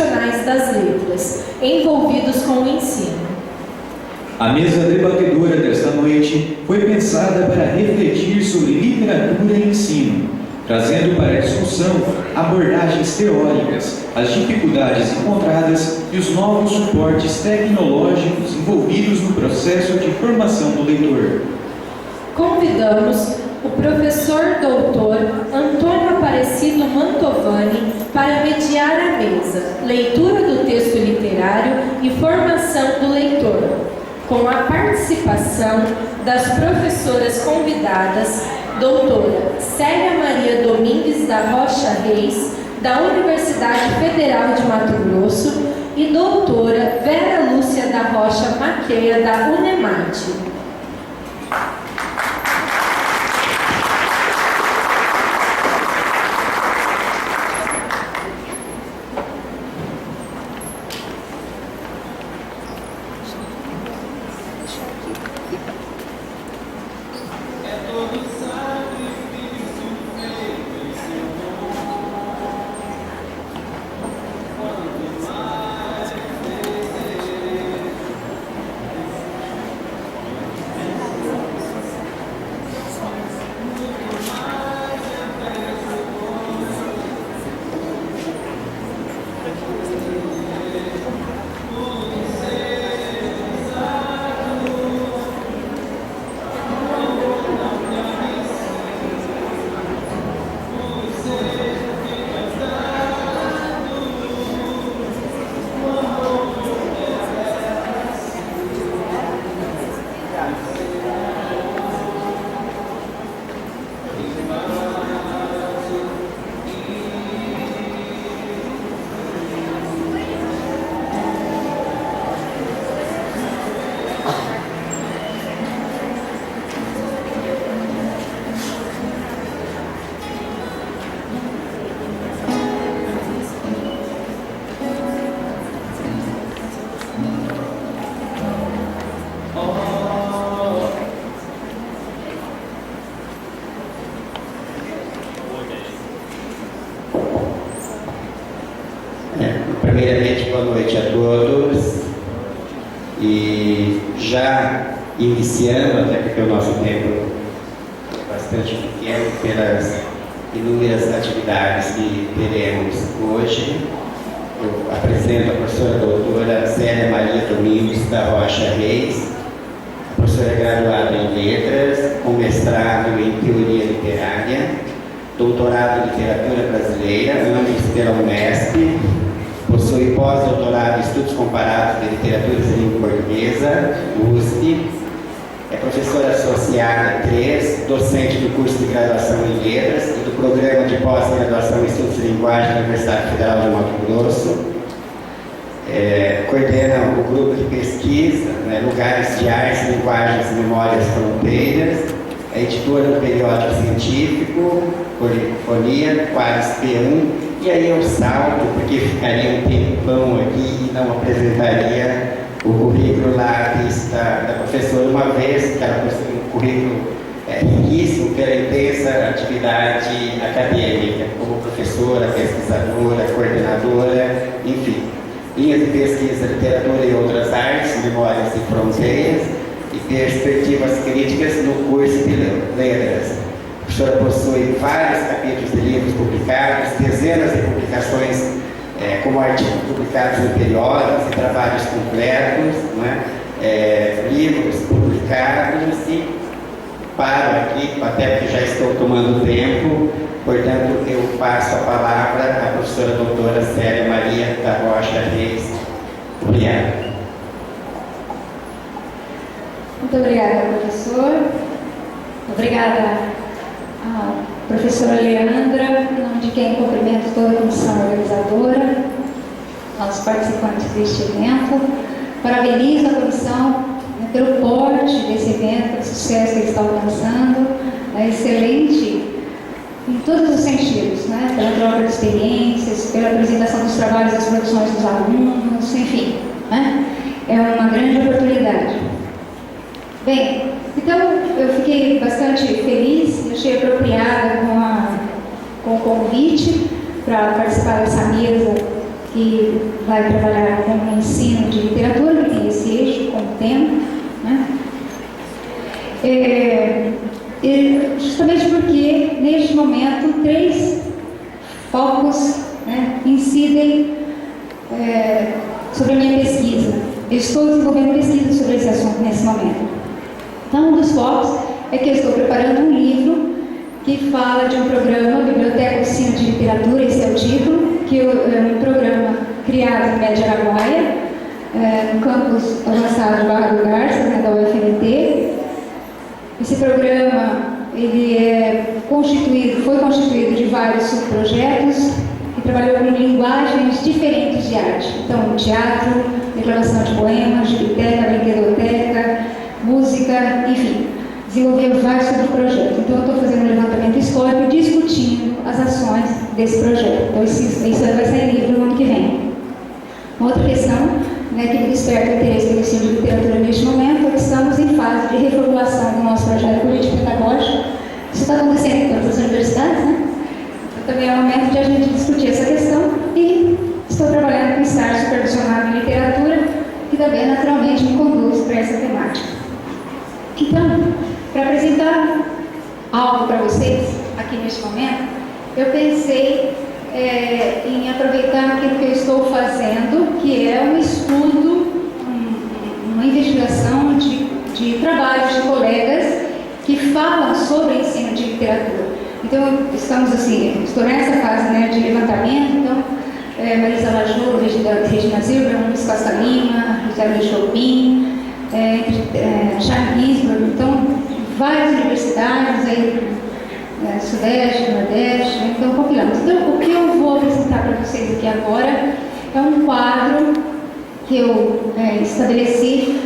profissionais das letras envolvidos com o ensino. A mesa debatedora desta noite foi pensada para refletir sobre literatura e ensino, trazendo para a discussão abordagens teóricas, as dificuldades encontradas e os novos suportes tecnológicos envolvidos no processo de formação do leitor. Convidamos o professor doutor Antônio Aparecido Mantovani para mediar a mesa, leitura do texto literário e formação do leitor, com a participação das professoras convidadas, doutora Célia Maria Domingues da Rocha Reis, da Universidade Federal de Mato Grosso, e doutora Vera Lúcia da Rocha Maqueia, da Unemate. Primeiramente, boa noite a todos. E já iniciando, até porque o nosso tempo é bastante pequeno, pelas inúmeras atividades que teremos hoje, eu apresento a professora doutora Célia Maria Domingues da Rocha Reis, professora graduada em Letras, com mestrado em Teoria Literária, doutorado em Literatura Brasileira, ambos pela Unesp. Possui pós-doutorado em Estudos Comparados de Literatura e Língua Portuguesa, USP. É professora associada 3, docente do curso de graduação em Letras e do programa de pós-graduação em Estudos de Linguagem da Universidade Federal de Mato Grosso. Coordena o grupo de pesquisa, Lugares de Artes, Linguagens, Memórias, Fronteiras. É editora do periódico científico, Polifonia, Qualis P1. E aí eu salto, porque ficaria um tempão aqui e não apresentaria o currículo lá da professora, uma vez que ela possui um currículo riquíssimo pela intensa atividade acadêmica, como professora, pesquisadora, coordenadora, enfim. Linhas de pesquisa, literatura e outras artes, memórias e fronteiras, e perspectivas críticas no curso de letras. A professora possui vários capítulos de livros publicados, dezenas de publicações como artigos publicados em periódicos e trabalhos completos, livros publicados, e paro aqui, até porque já estou tomando tempo, portanto eu passo a palavra à professora doutora Célia Maria da Rocha Reis. Obrigado. Muito obrigada, professor. Obrigada à professora Leandra, em nome de quem cumprimento toda a comissão organizadora, aos participantes deste evento. Parabenizo a comissão pelo porte desse evento, pelo sucesso que ele está alcançando, excelente em todos os sentidos, pela troca de experiências, pela apresentação dos trabalhos e das produções dos alunos, enfim, é uma grande oportunidade. Bem, então eu fiquei bastante feliz, achei apropriada com o convite para participar dessa mesa que vai trabalhar com o ensino de literatura, que tem esse eixo como tema, né? Justamente porque, neste momento, 3 focos, né, incidem sobre a minha pesquisa. Eu estou desenvolvendo pesquisa sobre esse assunto nesse momento. Então, um dos focos é que eu estou preparando um livro que fala de um programa, Biblioteca Oficina de Literatura, esse é o título, que é um programa criado em Média Araguaia, no campus avançado de Barra do Garça, né, da UFMT. Esse programa ele foi constituído de vários subprojetos que trabalhou com linguagens diferentes de arte. Então, teatro, declamação de poemas, biblioteca, brinquedoteca, música, enfim. Desenvolveu vários subprojetos. Então, eu estou fazendo um levantamento histórico e discutindo as ações desse projeto. Então, isso vai sair livro no ano que vem. Uma outra questão, né, que me desperta o interesse pelo ensino de literatura neste momento é que estamos em fase de reformulação do nosso projeto político-pedagógico. Isso está acontecendo em todas as universidades, né? Então, também é o momento de a gente discutir essa questão e estou trabalhando com estágio supervisionado em literatura, que também naturalmente me conduz para essa temática. Então, para apresentar algo para vocês aqui neste momento, eu pensei em aproveitar aquilo que eu estou fazendo, que é um estudo, uma investigação de trabalhos de colegas que falam sobre ensino de literatura. Então, estamos assim, estou nessa fase, né, de levantamento. Então, Marisa Lajou, Regina Zilber, Luiz Costa Lima, José Chopin, Charles Ginsberg, então, várias universidades aí, Sudeste, Nordeste, então compilamos. Então, o que eu vou apresentar para vocês aqui agora é um quadro que eu estabeleci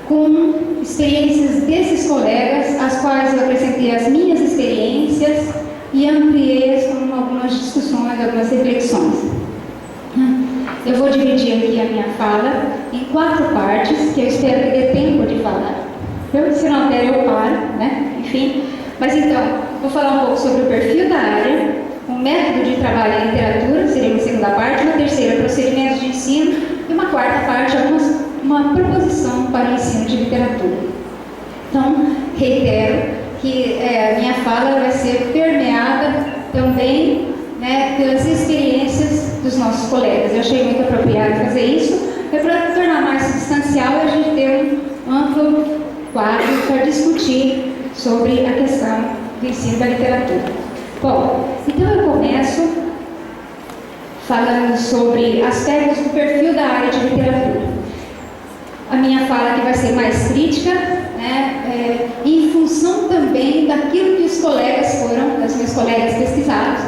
com experiências desses colegas, às quais eu acrescentei as minhas experiências e ampliei com algumas discussões, algumas reflexões. Eu vou dividir aqui a minha fala em 4 partes, que eu espero que dê tempo de falar. Se não der, eu paro, né? Enfim. Mas então, vou falar um pouco sobre o perfil da área, um método de trabalho em literatura, seria uma segunda parte, uma terceira, procedimentos de ensino, e uma quarta parte, uma proposição para o ensino de literatura. Então, reitero que a minha fala vai ser permeada também, né, pelas experiências dos nossos colegas. Eu achei muito apropriado fazer isso, para tornar mais substancial e a gente ter um amplo quadro para discutir sobre a questão do ensino da literatura. Bom, então eu começo falando sobre aspectos do perfil da área de literatura. A minha fala aqui vai ser mais crítica, né, em função também daquilo que os colegas os meus colegas pesquisados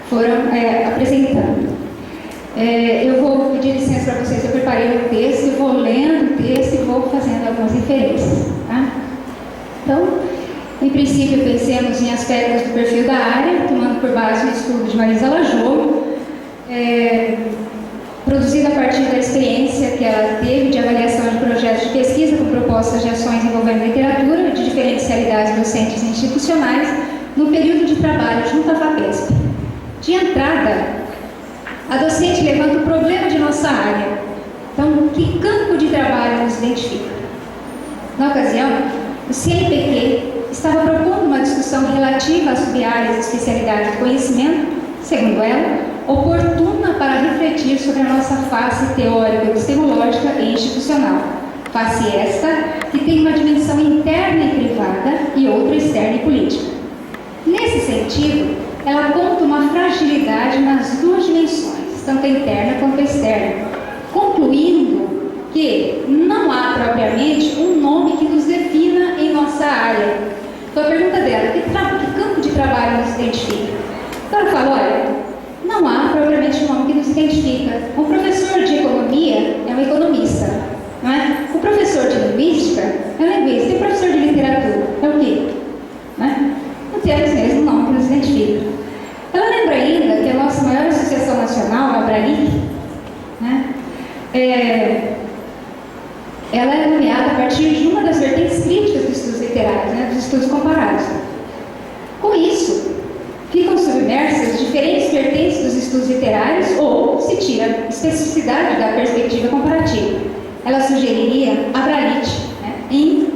foram apresentando. Eu vou pedir licença para vocês, eu preparei um texto, eu vou lendo o texto e vou fazendo algumas referências. Tá? Então, em princípio, pensemos em aspectos do perfil da área, tomando por base o estudo de Marisa Lajou, produzido a partir da experiência que ela teve de avaliação de projetos de pesquisa com propostas de ações envolvendo literatura de diferentes realidades docentes e institucionais no período de trabalho junto à FAPESP. De entrada, a docente levanta o problema de nossa área. Então, que campo de trabalho nos identifica? Na ocasião, o CNPq estava propondo uma discussão relativa às sub-áreas e especialidades do conhecimento, segundo ela, oportuna para refletir sobre a nossa face teórico-epistemológica e institucional. Face esta que tem uma dimensão interna e privada e outra externa e política. Nesse sentido, ela aponta uma fragilidade nas 2 dimensões, tanto a interna quanto a externa, concluindo que não há propriamente um nome que nos defina em nossa área. Então a pergunta dela, que campo de trabalho nos identifica? Então ela fala, olha, não há propriamente um nome que nos identifica. Um professor de economia é um economista, não é? O professor de linguística é um linguista. E o professor de literatura é o quê? Não é? Não temos mesmo um nome que nos identifica. Ela lembra ainda que a nossa maior associação nacional, a Abralic, né, ela é nomeada a partir de uma das vertentes críticas dos estudos literários, né, dos estudos comparados. Com isso, ficam submersas diferentes vertentes dos estudos literários ou se tira especificidade da perspectiva comparativa. Ela sugeriria Abralite, né, em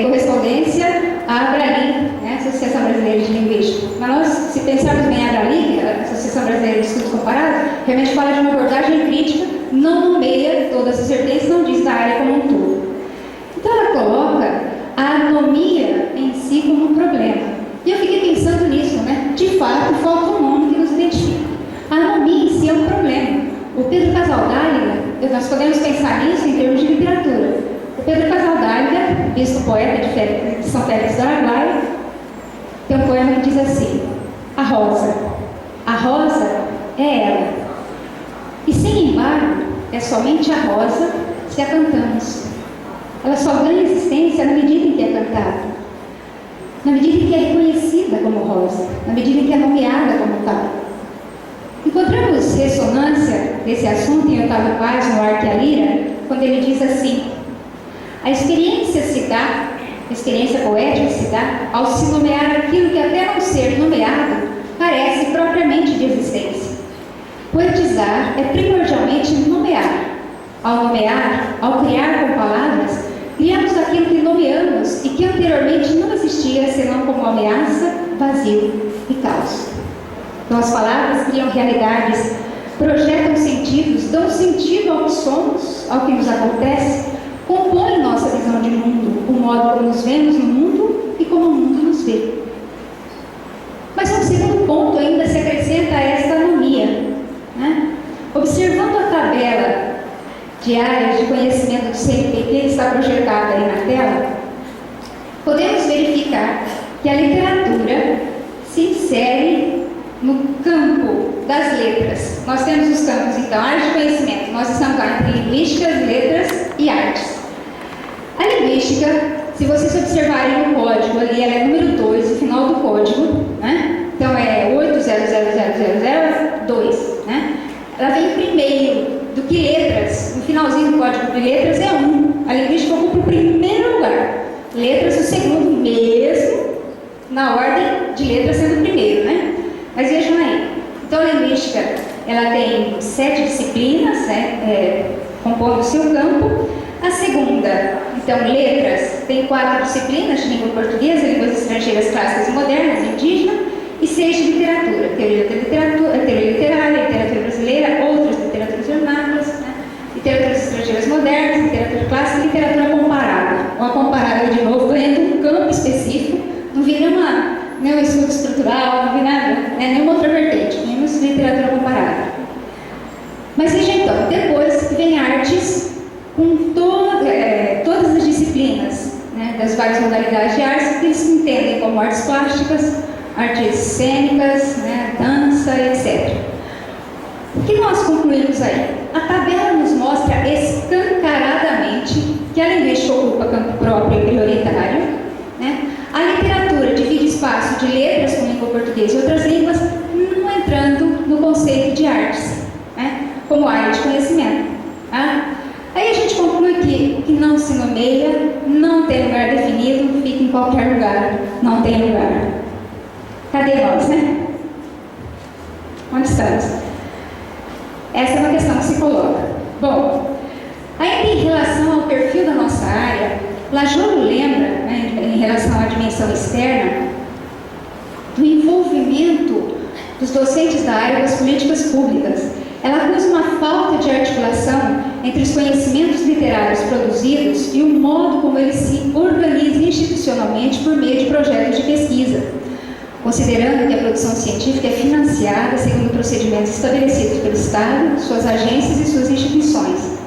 correspondência à Abrali, né, Associação Brasileira de Linguística. Mas nós, se pensarmos bem a Abrali, a Associação Brasileira de Estudos Comparados, realmente fala de uma abordagem crítica, não nomeia todas as vertentes, não diz da área como um todo. Então ela coloca a anomia em si como um problema. E eu fiquei pensando nisso, né? De fato, falta um nome que nos identifique. A anomia em si é um problema. O Pedro Casaldáliga, nós podemos pensar nisso em termos de literatura. O Pedro Casaldáliga, bispo poeta de São Félix do Araguaia, tem um poema que diz assim: a rosa é ela. E sem embargo, é somente a rosa se a cantamos. Ela só ganha existência na medida em que é cantada, na medida em que é reconhecida como rosa, na medida em que é nomeada como tal. Encontramos ressonância desse assunto em Otávio Paz, no Arte e a Lira, quando ele diz assim: a experiência poética se dá ao se nomear aquilo que até não ser nomeado carece propriamente de existência. Poetizar é primordialmente nomear. Ao nomear, ao criar com palavras, criamos aquilo que nomeamos e que anteriormente não existia senão como ameaça, vazio e caos. Então as palavras criam realidades, projetam sentidos, dão sentido ao que somos, ao que nos acontece, compõem nossa visão de mundo, o modo como nos vemos no mundo e como o mundo nos vê. Mas um segundo ponto ainda se acrescenta a esta anomia, né? Observando a tabela de áreas de conhecimento do CNPq que está projetada aí na tela, podemos verificar que a literatura se insere no campo das letras. Nós temos os campos, então, áreas de conhecimento. Nós estamos lá entre linguísticas, letras e artes. A linguística, se vocês observarem no código ali, ela é número 2, o final do código, né? Então é 8000002, né? Ela vem primeiro do que letras. No finalzinho do código de letras é 1. A linguística ocupa o primeiro lugar. Letras o segundo, mesmo na ordem de letras sendo o primeiro, né? Mas vejam aí. Então a linguística, ela tem 7 disciplinas, compondo o seu campo. A segunda, então, letras, tem 4 disciplinas de língua portuguesa, línguas estrangeiras clássicas e modernas, indígena, e 6 de literatura, teoria literária, literatura brasileira, outras literaturas vernáculas, né? Literaturas estrangeiras modernas, literatura clássica e literatura comparada. Uma comparada, de novo, ganhando um campo específico, não vira um estudo estrutural, não vira nada, né? Nenhuma outra vertente, menos literatura comparada. Mas veja então, depois vem artes, com todas as disciplinas, né, das várias modalidades de artes, que eles entendem como artes plásticas, artes cênicas, né, dança, etc. O que nós concluímos aí? A tabela nos mostra escancaradamente que a linguística ocupa campo próprio e prioritário, né? A literatura divide espaço de letras com língua portuguesa e outras línguas, não entrando no conceito de artes, né, como área de conhecimento. Tá? Aí a gente conclui que o que não se nomeia, não tem lugar definido, fica em qualquer lugar, não tem lugar. Cadê nós, né? Onde estamos? Essa é uma questão que se coloca. Bom, ainda em relação ao perfil da nossa área, Lajolo lembra, né, em relação à dimensão externa, do envolvimento dos docentes da área das políticas públicas. Ela acusa uma falta de articulação entre os conhecimentos literários produzidos e o modo como eles se organizam institucionalmente por meio de projetos de pesquisa, considerando que a produção científica é financiada segundo procedimentos estabelecidos pelo Estado, suas agências e suas instituições.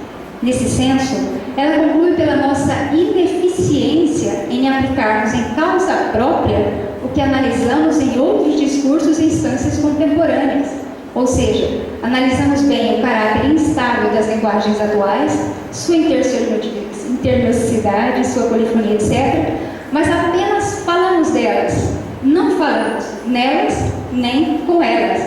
Nesse senso, ela conclui pela nossa ineficiência em aplicarmos em causa própria o que analisamos em outros discursos e instâncias contemporâneas. Ou seja, analisamos bem o caráter instável das linguagens atuais, sua internocidade, sua polifonia, etc., mas apenas falamos delas, não falamos nelas nem com elas.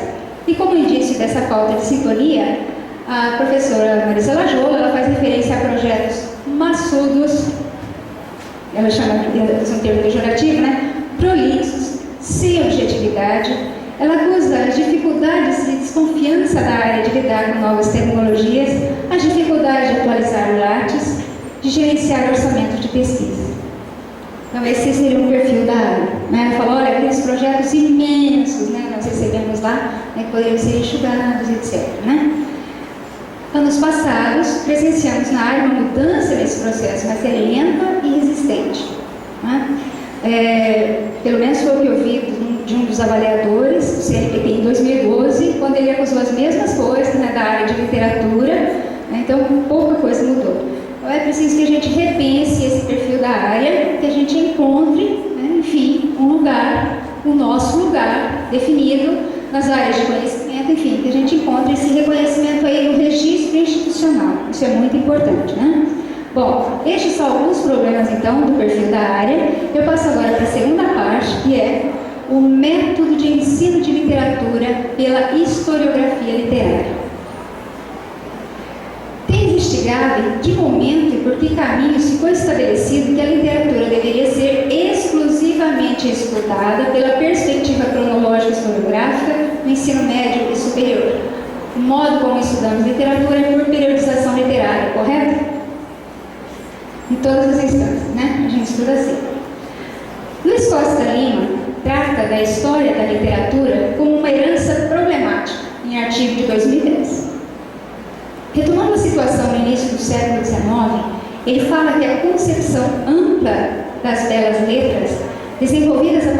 E como indício dessa falta de sintonia, a professora Marisa Lajolo, ela faz referência a projetos maçudos, ela chama de um termo pejorativo, né? Prolixos, sem objetividade. Ela acusa as dificuldades dificuldades e desconfiança da área de lidar com novas tecnologias, a dificuldade de atualizar o Lattes, de gerenciar orçamento de pesquisa. Então, esse seria o perfil da área. Né? Ela falou, olha, aqueles projetos imensos, né, nós recebemos lá, né, que poderiam ser enxugados, etc. Né? Anos passados, presenciamos na área uma mudança nesse processo, mas é lenta e resistente. Né? Pelo menos foi o que eu vi de um dos avaliadores do CNPq em 2012, quando ele acusou as mesmas coisas, né, da área de literatura, né, então pouca coisa mudou. Então é preciso que a gente repense esse perfil da área, que a gente encontre, né, enfim, um lugar, o nosso lugar definido nas áreas de conhecimento, enfim, que a gente encontre esse reconhecimento aí no registro institucional. Isso é muito importante, né? Bom, estes são alguns problemas, então, do perfil da área. Eu passo agora para a segunda parte, que é o método de ensino de literatura pela historiografia literária. Tem investigado em que momento e por que caminho ficou estabelecido que a literatura deveria ser exclusivamente estudada pela perspectiva cronológica historiográfica no ensino médio e superior. O modo como estudamos literatura é por periodização literária, correto? Em todas as instâncias, né? A gente estuda assim. Luiz Costa Lima trata da história da literatura como uma herança problemática, em artigo de 2010. Retomando a situação no início do século XIX, ele fala que a concepção ampla das belas letras, desenvolvida a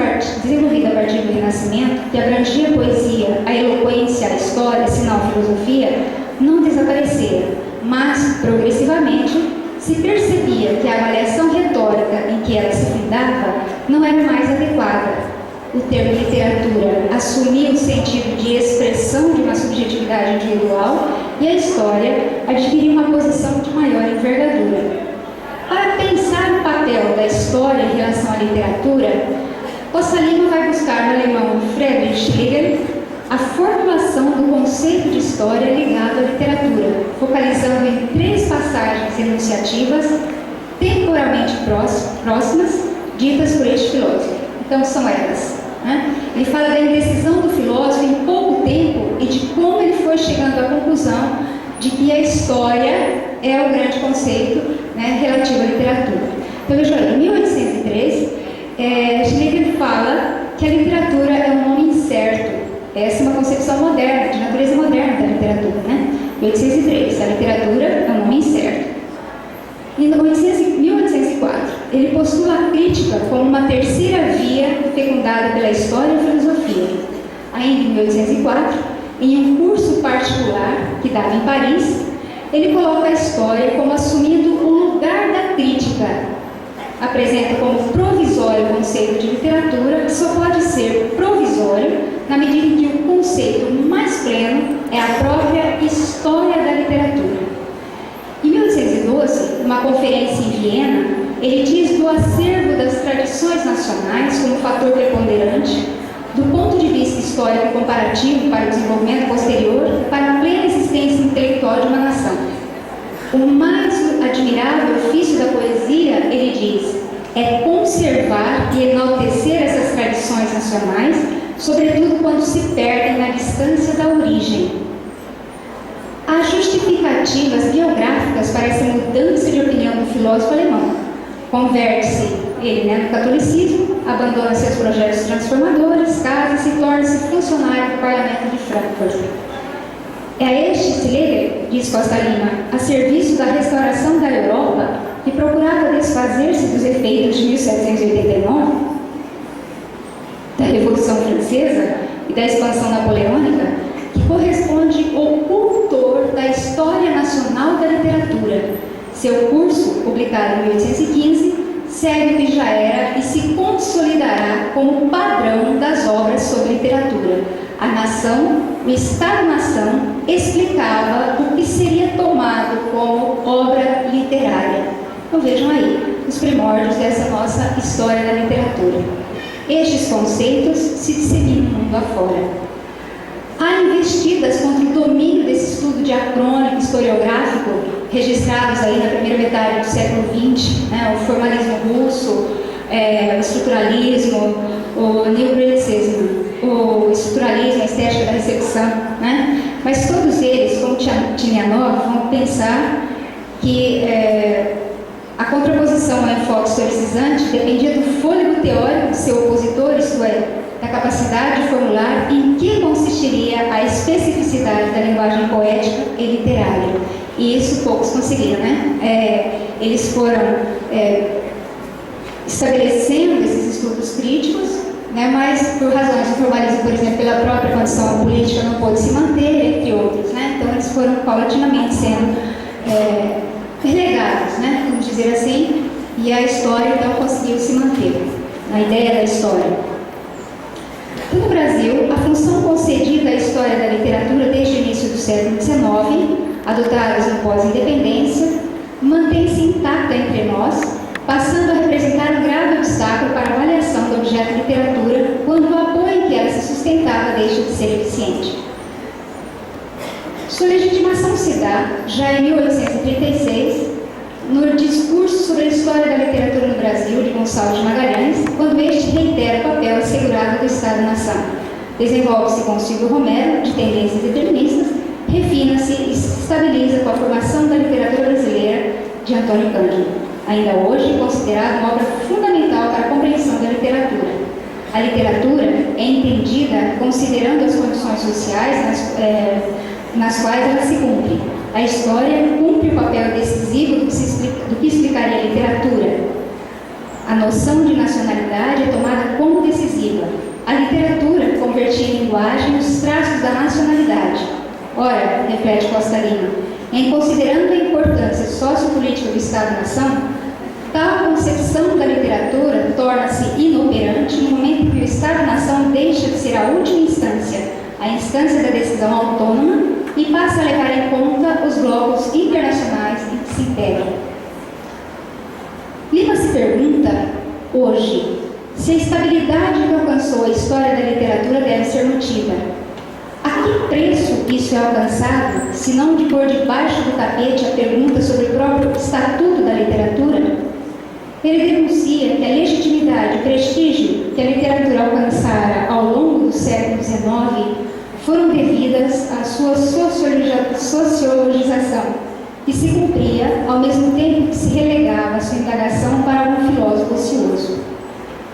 partir do Renascimento, que abrangia a poesia, a eloquência, a história, sinal a filosofia, não desaparecera, mas, progressivamente, se percebia que a avaliação retórica em que ela se findava não era mais adequada. O termo literatura assumia o sentido de expressão de uma subjetividade individual e a história adquiria uma posição de maior envergadura. Para pensar o papel da história em relação à literatura, Costa Lima vai buscar no alemão Friedrich Schlegel a formulação do conceito de história ligado à literatura, focalizando em 3 passagens enunciativas temporalmente próximas, ditas por este filósofo. Então, são elas. Né? Ele fala da indecisão do filósofo em pouco tempo e de como ele foi chegando à conclusão de que a história é o grande conceito, né, relativo à literatura. Então, veja, em 1803, Schlegel fala que a literatura é um nome incerto. Essa é uma concepção moderna, de natureza moderna da literatura, né? 1803, a literatura é um nome incerto. Em 1804, ele postula a crítica como uma terceira via fecundada pela história e a filosofia. Ainda em 1804, em um curso particular que dava em Paris, ele coloca a história como assumindo o lugar da crítica. Apresenta como provisório o conceito de literatura, que só pode ser provisório na medida em que o conceito mais pleno é a própria história da literatura. Em 1812, numa conferência em Viena, ele diz do acervo das tradições nacionais como fator preponderante, do ponto de vista histórico e comparativo para o desenvolvimento posterior e para a plena existência intelectual de uma nação. O mais admirável ofício da poesia, ele diz, é conservar e enaltecer essas tradições nacionais, sobretudo quando se perdem na distância da origem. Há justificativas biográficas para essa mudança de opinião do filósofo alemão. Converte-se ele, né, no catolicismo, abandona seus projetos transformadores, casa-se e torna-se funcionário do parlamento de Frankfurt. É a este Schlegel, diz Costa Lima, a serviço da restauração da Europa, que procurava desfazer-se dos efeitos de 1789, da Revolução Francesa e da expansão napoleônica, que corresponde ao cultor da História Nacional da Literatura. Seu curso, publicado em 1815, segue o que já era e se consolidará como padrão das obras sobre literatura. A nação, o Estado-nação, explicava o que seria tomado como obra literária. Então vejam aí os primórdios dessa nossa história da literatura. Estes conceitos se disseminam no mundo afora. Há investidas contra o domínio desse estudo diacrônico historiográfico, registrados aí na primeira metade do século XX, né, o formalismo russo, o estruturalismo, o neoclassicismo, o estruturalismo, a estética da população, né? Mas todos eles, como Tinianov, vão pensar que a contraposição ao enfoque historicizante dependia do fôlego teórico do seu opositor, isto é, da capacidade de formular em que consistiria a especificidade da linguagem poética e literária. E isso poucos conseguiram, né? Eles foram estabelecendo esses estudos críticos, né? Mas por razões do formalismo, por exemplo, pela própria condição política, não pôde se manter, entre outros, né? Então eles foram paulatinamente sendo relegados, né? Vamos dizer assim, e a história então conseguiu se manter, a ideia da história. No Brasil, a função concedida à história da literatura desde o início do século XIX, adotadas no pós-independência, mantém-se intacta entre nós, passando a representar um grave obstáculo para a avaliação do objeto de literatura quando o apoio em que ela se sustentava deixa de ser eficiente. Sua legitimação se dá, já em 1836, no discurso sobre a história da literatura no Brasil, de Gonçalves de Magalhães, quando este reitera o papel assegurado do Estado-nação. Desenvolve-se com Silvio Romero, de tendências deterministas, refina-se e se estabiliza com a formação da literatura brasileira de Antônio Cândido, ainda hoje considerado uma obra fundamental para a compreensão da literatura. A literatura é entendida considerando as condições sociais nas quais ela se cumpre. A história cumpre o papel decisivo do que explicaria a literatura. A noção de nacionalidade é tomada como decisiva. A literatura convertia em linguagem os traços da nacionalidade. Ora, reflete Costa Lima, em considerando a importância sociopolítica do Estado-nação, tal concepção da literatura torna-se inoperante no momento em que o Estado-nação deixa de ser a última instância, a instância da decisão autônoma, e passa a levar em conta os blocos internacionais em que se integra. Lima se pergunta, hoje, se a estabilidade que alcançou a história da literatura deve ser mantida. A que preço isso é alcançado, se não de pôr debaixo do tapete a pergunta sobre o próprio estatuto da literatura? Ele denuncia que a legitimidade e prestígio que a literatura alcançara ao longo do século XIX foram devidas à sua sociologização, que se cumpria ao mesmo tempo que se relegava a sua indagação para algum filósofo ocioso.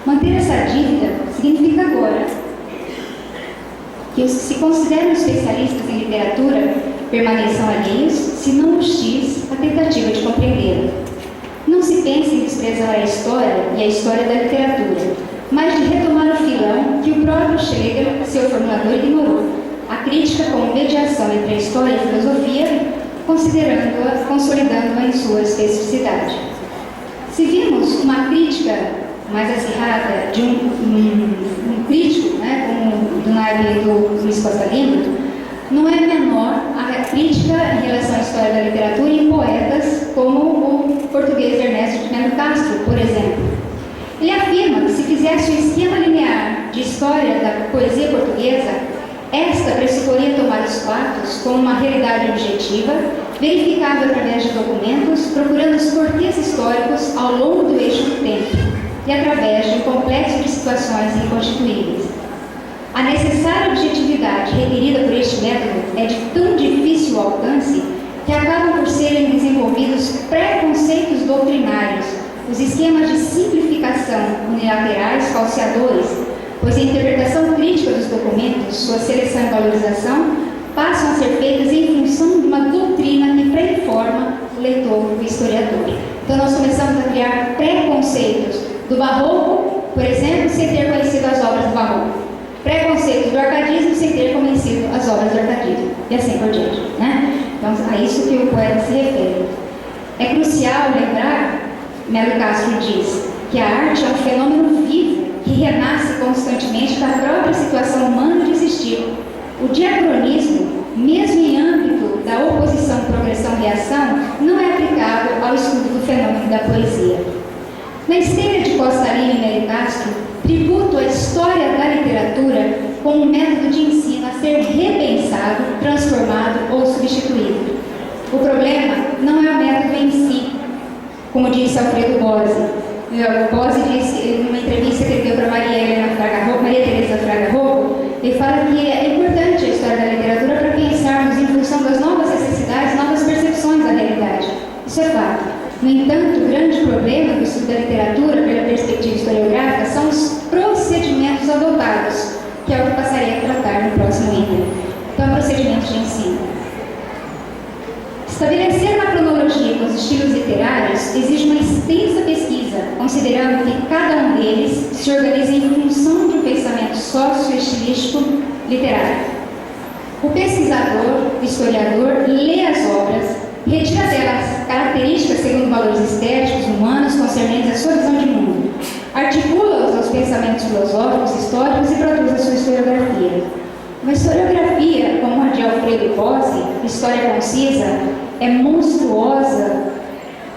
Manter essa dívida significa agora que os que se consideram especialistas em literatura permaneçam alheios, se não hostis, à tentativa de compreendê-la. Não se pense em desprezar a história e a história da literatura, mas de retomar o filão que o próprio Schlegel, seu formulador, ignorou. A crítica como mediação entre a história e a filosofia, considerando-a, consolidando-a em sua especificidade. Se vimos uma crítica mais acirrada de um crítico, né, como do naipe do Luiz Costa Lima, não é menor a crítica em relação à história da literatura em poetas como o português Ernesto de Melo Castro, por exemplo. Ele afirma que se fizesse um esquema linear de história da poesia portuguesa, esta pressuporia tomar os fatos como uma realidade objetiva, verificável através de documentos, procurando os porquês históricos ao longo do eixo do tempo e através de um complexo de situações inconstituíveis. A necessária objetividade requerida por este método é de tão difícil alcance que acabam por serem desenvolvidos preconceitos doutrinários, os esquemas de simplificação unilaterais falseadores, pois a interpretação crítica dos documentos, sua seleção e valorização, passam a ser feitas em função de uma doutrina que pré-informa o leitor, o historiador. Então nós começamos a criar preconceitos do barroco, por exemplo, sem ter conhecido as obras do barroco. Preconceitos do arcadismo sem ter conhecido as obras do arcadismo. E assim por diante, né? Então, a isso que o poeta se refere. É crucial lembrar, Melo Castro diz, que a arte é um fenômeno vivo que renasce constantemente da própria situação humana de existir. O diacronismo, mesmo em âmbito da oposição progressão-reação, não é aplicável ao estudo do fenômeno da poesia. Na esteira de Costa Lima e Melo Castro, tributo a história da literatura como um método de ensino a ser repensado, transformado ou substituído. O problema não é o método em si, como disse Alfredo Bose. O Bose disse, numa entrevista que ele deu para Maria Teresa Fraga Rocco, ele fala que é importante a história da literatura para pensarmos em função das novas necessidades, novas percepções da realidade. Isso é fato. No entanto, o grande problema do estudo da literatura, pela perspectiva historiográfica, são os procedimentos adotados, que é o que passaria a tratar no próximo item. Então, procedimentos de ensino. Estabelecer uma cronologia com os estilos literários exige uma extensa pesquisa, considerando que cada um deles se organiza em função de um pensamento sócio-estilístico literário. O pesquisador, o historiador, lê as obras, retira delas características segundo valores estéticos, humanos, concernentes à sua visão de mundo, articula-os aos pensamentos filosóficos, históricos e produz a sua historiografia. Uma historiografia, como a de Alfredo Bossi, História Concisa, é monstruosa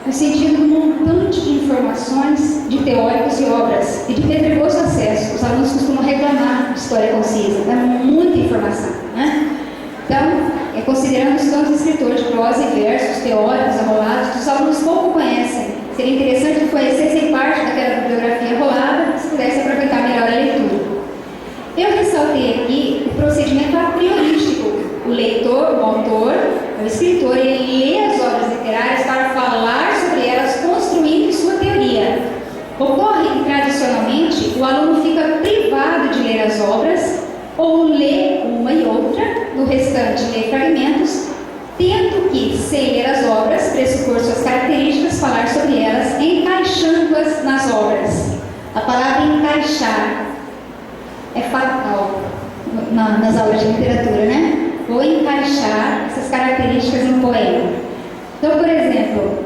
no sentido do montante de informações de teóricos e obras e de pedregoso acesso. Os alunos costumam reclamar de História Concisa, é muita informação, né? Então, considerando os tantos escritores de prosa e versos, teóricos, arrolados, que os alunos pouco conhecem, seria interessante que conhecessem parte daquela bibliografia arrolada, se pudesse aproveitar melhor a leitura. Eu ressaltei aqui o procedimento a priorístico. O leitor, o autor, o escritor, ele lê as obras literárias para falar sobre elas, construindo sua teoria. Ocorre que, tradicionalmente, o aluno fica privado de ler as obras, ou lê uma e outra, no restante lê fragmentos, tendo que, sem ler as obras, pressupor suas características, falar sobre elas, encaixando-as nas obras. A palavra encaixar é fatal nas aulas de literatura, né? Vou encaixar essas características em poema. Então, por exemplo,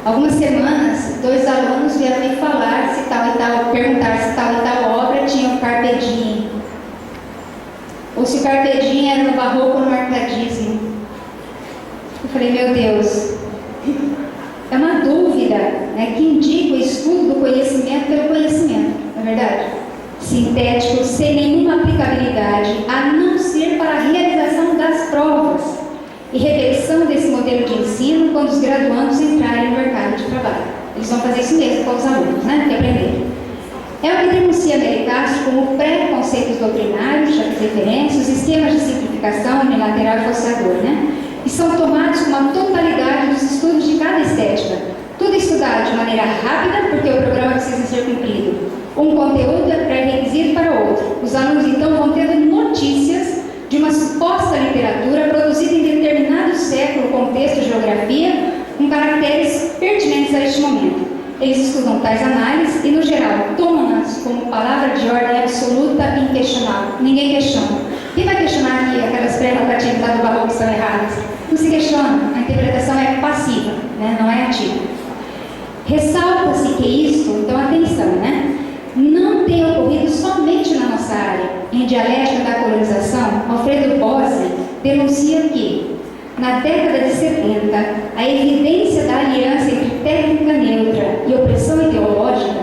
algumas semanas, 2 alunos vieram me falar se tal e tal, perguntar se tal e tal obra tinha um carpe diem, ou se o carpe diem era no barroco ou no arcadismo. Eu falei, meu Deus, é uma dúvida, né, que indica o estudo do conhecimento pelo conhecimento, não é verdade? Sintético, sem nenhuma aplicabilidade, a não ser para a realização das provas e repetição desse modelo de ensino quando os graduandos entrarem no mercado de trabalho. Eles vão fazer isso mesmo com os alunos, né, que aprenderam. É o que denuncia Meritastro como pré-conceitos doutrinários, já fiz referência, os esquemas de simplificação unilateral e forçador, né? E são tomados como a totalidade dos estudos de cada estética. Tudo estudado de maneira rápida, porque o programa precisa ser cumprido. Um conteúdo é pré-requisito para outro. Os alunos, então, vão tendo notícias de uma suposta literatura produzida em determinado século, contexto, geografia, com caracteres pertinentes a este momento. Eles estudam tais análises e, no geral, tomam-nas como palavra de ordem absoluta e inquestionável. Ninguém questiona. Quem vai questionar que aquelas pré-rotativas lá do barroco estão erradas? Não se questiona. A interpretação é passiva, né? Não é ativa. Ressalta-se que isto, então atenção, né? Não tem ocorrido somente na nossa área. Em Dialética da Colonização, Alfredo Bossi denuncia que, na década de 70, a evidência da aliança entre técnica neutra e opressão ideológica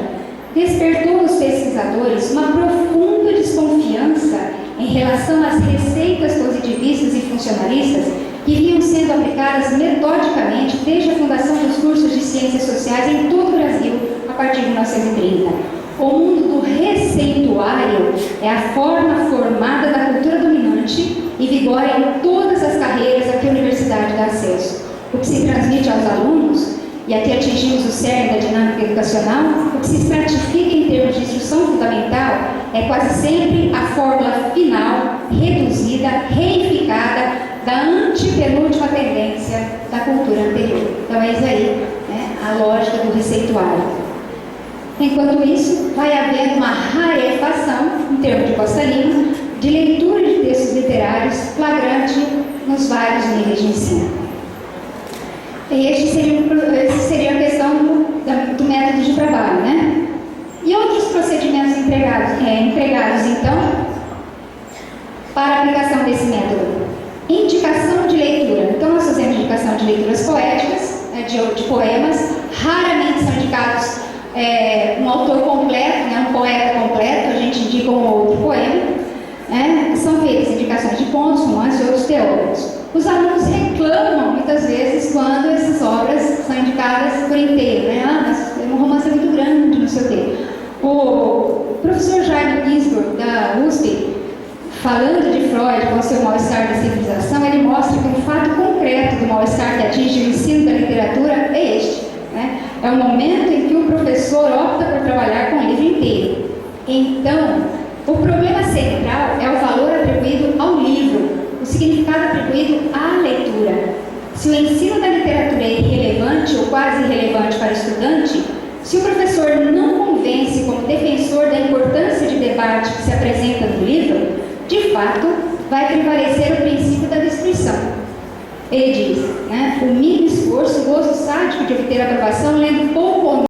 despertou nos pesquisadores uma profunda desconfiança em relação às receitas positivistas e funcionalistas que vinham sendo aplicadas metodicamente desde a fundação dos cursos de ciências sociais em todo o Brasil, a partir de 1930. O mundo do receituário é a forma formada da cultura dominante e vigora em todas as carreiras a que a universidade dá acesso. O que se transmite aos alunos, e aqui atingimos o cerne da dinâmica educacional, o que se estratifica em termos de instrução fundamental é quase sempre a fórmula final, reduzida, reificada, da antepenúltima tendência da cultura anterior. Então é isso aí, né, a lógica do receituário. Enquanto isso, vai havendo uma rarefação, em termos de Costa Lima, de leitura de textos literários flagrante nos vários níveis de ensino. E esse seria a questão do método de trabalho, né? E outros procedimentos empregados, então, para a aplicação desse método. Indicação de leitura. Então, nós fazemos indicação de leituras poéticas, de poemas, raramente são indicados um autor completo, né, um poeta completo, a gente indica um outro poema, né, são feitas indicações de contos, romances e outros teóricos. Os alunos reclamam muitas vezes quando essas obras são indicadas por inteiro, né? Mas um romance é muito grande, não sei o quê. O professor Jaime Ginsburg, da USP, falando de Freud com seu mal-estar da civilização, ele mostra que um fato concreto do mal-estar que atinge o ensino da literatura é este, né? É o momento em que o professor opta por trabalhar com o livro inteiro. Então, o problema central é o valor atribuído ao livro, o significado atribuído à leitura. Se o ensino da literatura é irrelevante ou quase irrelevante para o estudante, se o professor não convence como defensor da importância de debate que se apresenta no livro, de fato, vai prevalecer o princípio da destruição. Ele diz, né, o mínimo esforço, o gozo sádico de obter aprovação, lendo pouco ou